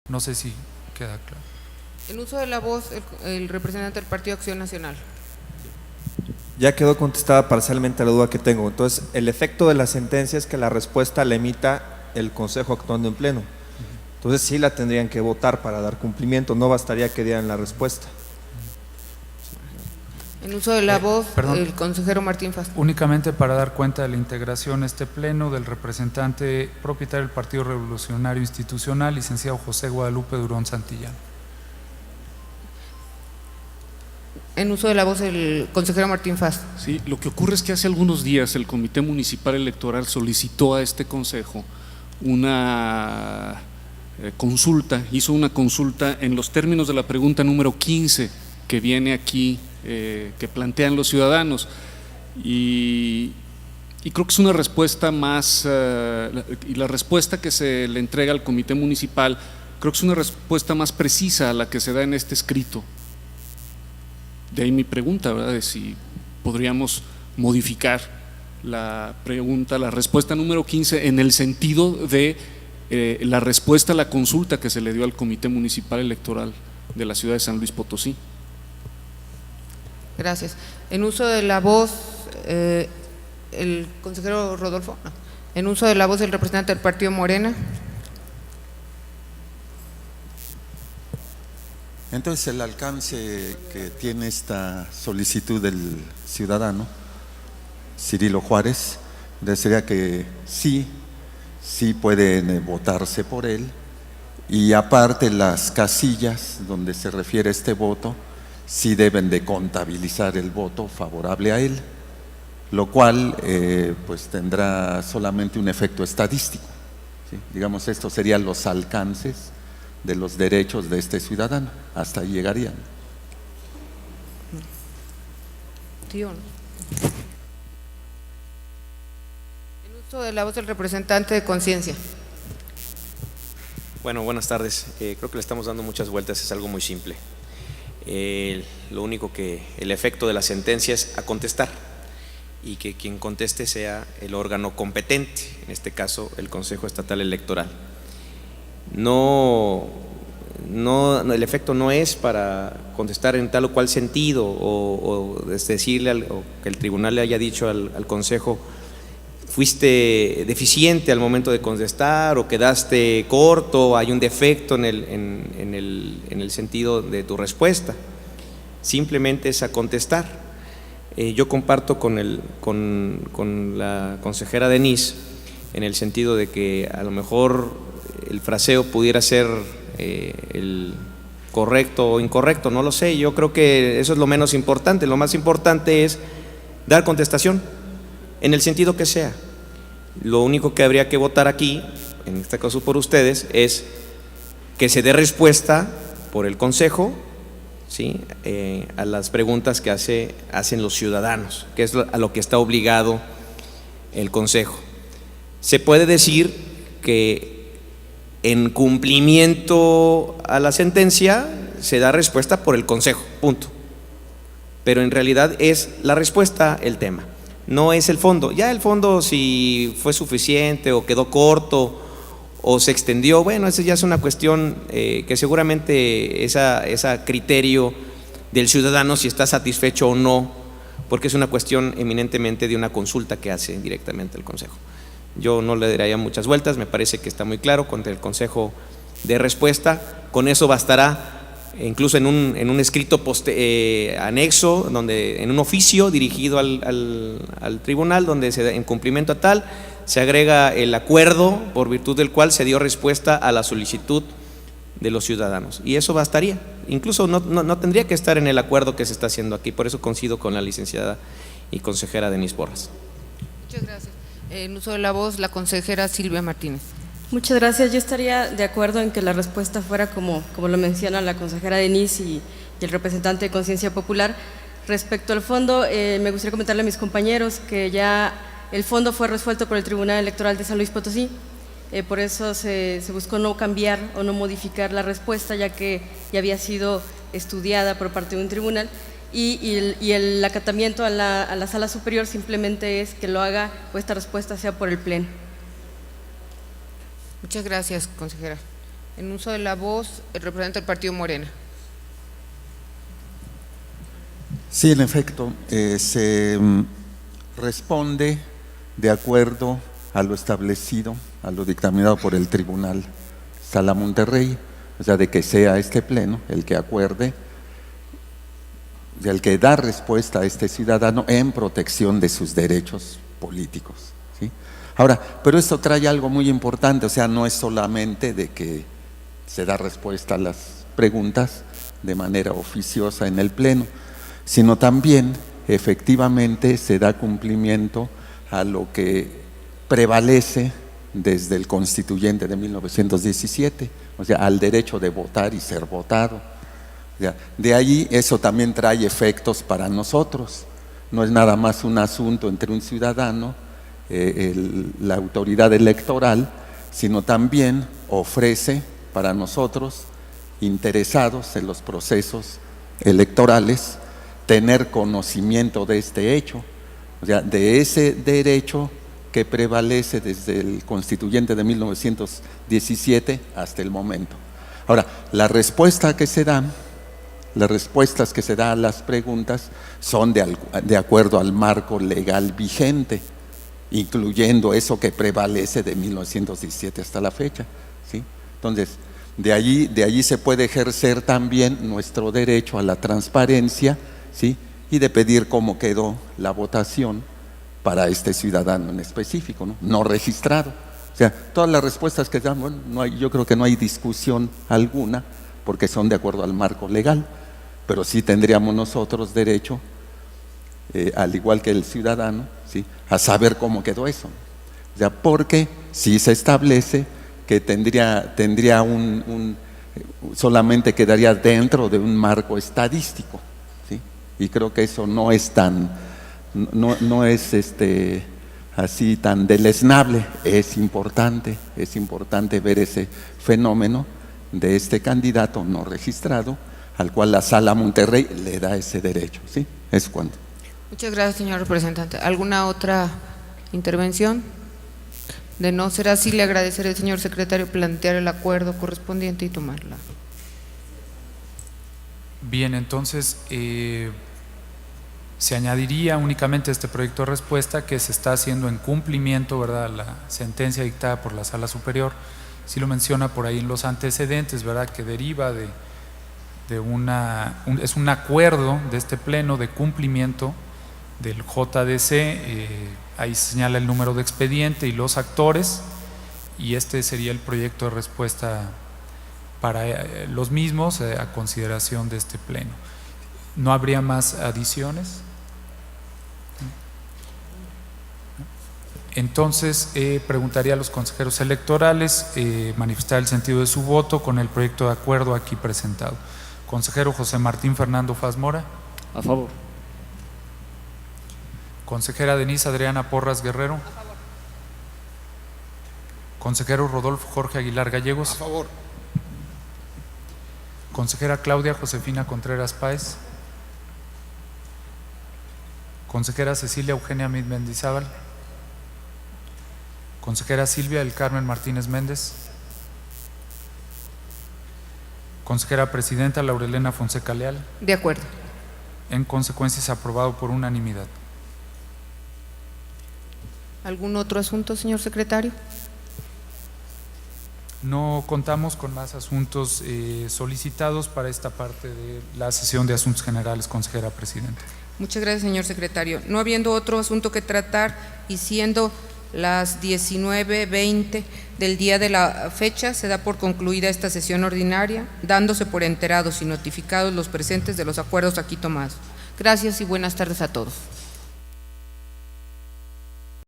No sé si queda claro. En uso de la voz, el representante del Partido Acción Nacional. Ya quedó contestada parcialmente la duda que tengo. Entonces, el efecto de la sentencia es que la respuesta la emita el Consejo actuando en pleno. Entonces, sí la tendrían que votar para dar cumplimiento, no bastaría que dieran la respuesta. En uso de la voz, perdón. el consejero Martín Faz. Únicamente para dar cuenta de la integración a este pleno del representante propietario del Partido Revolucionario Institucional, licenciado José Guadalupe Durón Santillán. En uso de la voz, el consejero Martín Faz. Sí, lo que ocurre es que hace algunos días el Comité Municipal Electoral solicitó a este consejo una consulta, hizo una consulta en los términos de la pregunta número 15 que viene aquí, que plantean los ciudadanos, y creo que es una respuesta más, y la respuesta que se le entrega al Comité Municipal, creo que es una respuesta más precisa a la que se da en este escrito. De ahí mi pregunta, ¿verdad?, de si podríamos modificar la pregunta, la respuesta número 15 en el sentido de la respuesta a la consulta que se le dio al Comité Municipal Electoral de la ciudad de San Luis Potosí. Gracias. En uso de la voz, el consejero Rodolfo. No. En uso de la voz, el representante del Partido Morena. Entonces, el alcance que tiene esta solicitud del ciudadano Cirilo Juárez sería que sí pueden votarse por él, y aparte las casillas donde se refiere este voto sí deben de contabilizar el voto favorable a él, lo cual pues tendrá solamente un efecto estadístico, ¿sí? Digamos, estos serían los alcances de los derechos de este ciudadano, hasta ahí llegarían. ¿Sí o no? En uso de la voz, el representante de Conciencia. Bueno, buenas tardes. Creo que le estamos dando muchas vueltas, es algo muy simple. Lo único que el efecto de la sentencia es a contestar, y que quien conteste sea el órgano competente, en este caso el Consejo Estatal Electoral. No, el efecto no es para contestar en tal o cual sentido, o decirle o que el tribunal le haya dicho al Consejo: fuiste deficiente al momento de contestar, o quedaste corto, hay un defecto en el sentido de tu respuesta. Simplemente es a contestar. Yo comparto con la consejera Denise en el sentido de que a lo mejor el fraseo pudiera ser el correcto o incorrecto, no lo sé. Yo creo que eso es lo menos importante. Lo más importante es dar contestación en el sentido que sea. Lo único que habría que votar aquí, en este caso por ustedes, es que se dé respuesta por el Consejo, ¿sí?, a las preguntas que hacen los ciudadanos, que es a lo que está obligado el Consejo. Se puede decir que en cumplimiento a la sentencia se da respuesta por el Consejo, punto. Pero en realidad es la respuesta el tema, no es el fondo. Ya el fondo, si fue suficiente o quedó corto o se extendió, bueno, eso ya es una cuestión que seguramente es a criterio del ciudadano si está satisfecho o no, porque es una cuestión eminentemente de una consulta que hace directamente el Consejo. Yo no le daría muchas vueltas, me parece que está muy claro contra el Consejo de respuesta. Con eso bastará, incluso en un escrito anexo, en un oficio dirigido al tribunal, donde en cumplimiento a tal se agrega el acuerdo por virtud del cual se dio respuesta a la solicitud de los ciudadanos, y eso bastaría. Incluso no tendría que estar en el acuerdo que se está haciendo aquí. Por eso coincido con la licenciada y consejera Denise Porras. Muchas gracias. En uso de la voz, la consejera Silvia Martínez. Muchas gracias. Yo estaría de acuerdo en que la respuesta fuera como lo menciona la consejera Denise y el representante de Conciencia Popular. Respecto al fondo, me gustaría comentarle a mis compañeros que ya el fondo fue resuelto por el Tribunal Electoral de San Luis Potosí. Por eso se buscó no cambiar o no modificar la respuesta, ya que ya había sido estudiada por parte de un tribunal. Y el acatamiento a la sala superior simplemente es que lo haga, o esta respuesta sea por el Pleno. Muchas gracias, consejera. En uso de la voz, el representante del partido Morena. Sí, en efecto, se responde de acuerdo a lo establecido, a lo dictaminado por el Tribunal Sala Monterrey, o sea, de que sea este pleno el que acuerde, el que da respuesta a este ciudadano en protección de sus derechos políticos, ¿sí? Ahora, pero esto trae algo muy importante, o sea, no es solamente de que se da respuesta a las preguntas de manera oficiosa en el pleno, sino también efectivamente se da cumplimiento a lo que prevalece desde el constituyente de 1917, o sea, al derecho de votar y ser votado. O sea, de ahí eso también trae efectos para nosotros, no es nada más un asunto entre un ciudadano, la autoridad electoral, sino también ofrece para nosotros, interesados en los procesos electorales, tener conocimiento de este hecho, o sea, de ese derecho que prevalece desde el constituyente de 1917 hasta el momento. Ahora, las respuestas que se dan a las preguntas son de acuerdo al marco legal vigente, incluyendo eso que prevalece de 1917 hasta la fecha, ¿sí? Entonces, de allí se puede ejercer también nuestro derecho a la transparencia, ¿sí? Y de pedir cómo quedó la votación para este ciudadano en específico, no registrado. O sea, todas las respuestas que dan, bueno, yo creo que no hay discusión alguna, porque son de acuerdo al marco legal, pero sí tendríamos nosotros derecho, al igual que el ciudadano, ¿sí?, a saber cómo quedó eso. O sea, porque si se establece que solamente quedaría dentro de un marco estadístico, ¿sí? Y creo que eso no es así tan deleznable. Es importante ver ese fenómeno de este candidato no registrado, al cual la Sala Monterrey le da ese derecho, ¿sí? Es cuanto. Muchas gracias, señor representante. ¿Alguna otra intervención? De no ser así, le agradeceré al señor secretario plantear el acuerdo correspondiente y tomarla. Bien, entonces se añadiría únicamente a este proyecto de respuesta que se está haciendo en cumplimiento, ¿verdad?, la sentencia dictada por la Sala Superior. Sí lo menciona por ahí en los antecedentes, ¿verdad?, que deriva es un acuerdo de este pleno de cumplimiento del JDC, ahí se señala el número de expediente y los actores, y este sería el proyecto de respuesta para los mismos a consideración de este pleno. ¿No habría más adiciones? Entonces preguntaría a los consejeros electorales manifestar el sentido de su voto con el proyecto de acuerdo aquí presentado. Consejero José Martín Fernando Faz Mora. A favor. Consejera Denise Adriana Porras Guerrero. A favor. Consejero Rodolfo Jorge Aguilar Gallegos. A favor. Consejera Claudia Josefina Contreras Páez. Consejera Cecilia Eugenia Mid Mendizábal. Consejera Silvia del Carmen Martínez Méndez. Consejera Presidenta Laurelena Fonseca Leal. De acuerdo. En consecuencia, es aprobado por unanimidad. ¿Algún otro asunto, señor secretario? No contamos con más asuntos solicitados para esta parte de la sesión de asuntos generales, consejera presidenta. Muchas gracias, señor secretario. No habiendo otro asunto que tratar y siendo las 19:20 del día de la fecha, se da por concluida esta sesión ordinaria, dándose por enterados y notificados los presentes de los acuerdos aquí tomados. Gracias y buenas tardes a todos.